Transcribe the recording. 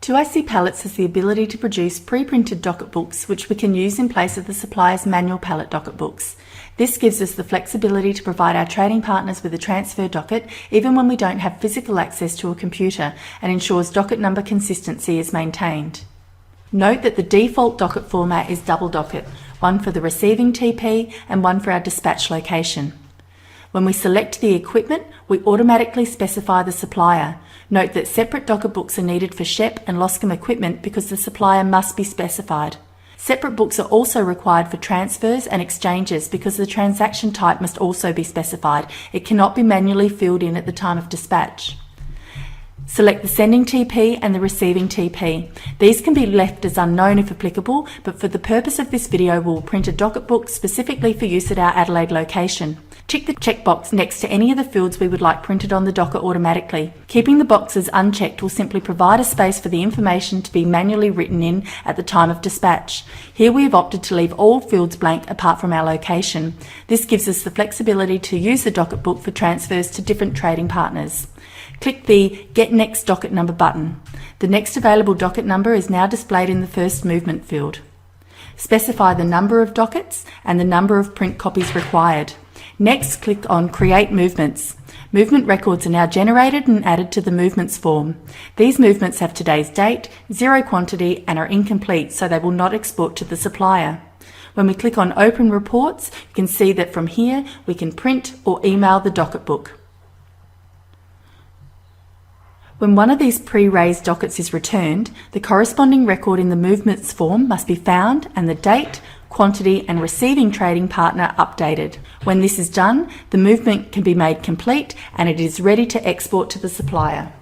2IC Pallets has the ability to produce pre-printed docket books which we can use in place of the supplier's manual pallet docket books. This gives us the flexibility to provide our trading partners with a transfer docket even when we don't have physical access to a computer, and ensures docket number consistency is maintained. Note that the default docket format is double docket, one for the receiving TP and one for our dispatch location. When we select the equipment, we automatically specify the supplier. Note that separate docket books are needed for SHEP and Loscam equipment because the supplier must be specified. Separate books are also required for transfers and exchanges because the transaction type must also be specified. It cannot be manually filled in at the time of dispatch. Select the sending TP and the receiving TP. These can be left as unknown if applicable, but for the purpose of this video we'll print a docket book specifically for use at our Adelaide location. Tick the checkbox next to any of the fields we would like printed on the docket automatically. Keeping the boxes unchecked will simply provide a space for the information to be manually written in at the time of dispatch. Here we have opted to leave all fields blank apart from our location. This gives us the flexibility to use the docket book for transfers to different trading partners. Click the Get Next Docket Number button. The next available docket number is now displayed in the first movement field. Specify the number of dockets and the number of print copies required. Next, click on Create Movements. Movement records are now generated and added to the movements form. These movements have today's date, zero quantity, and are incomplete, so they will not export to the supplier. When we click on Open Reports, you can see that from here we can print or email the docket book. When one of these pre-raised dockets is returned, the corresponding record in the movements form must be found and the date, quantity and receiving trading partner updated. When this is done, the movement can be made complete and it is ready to export to the supplier.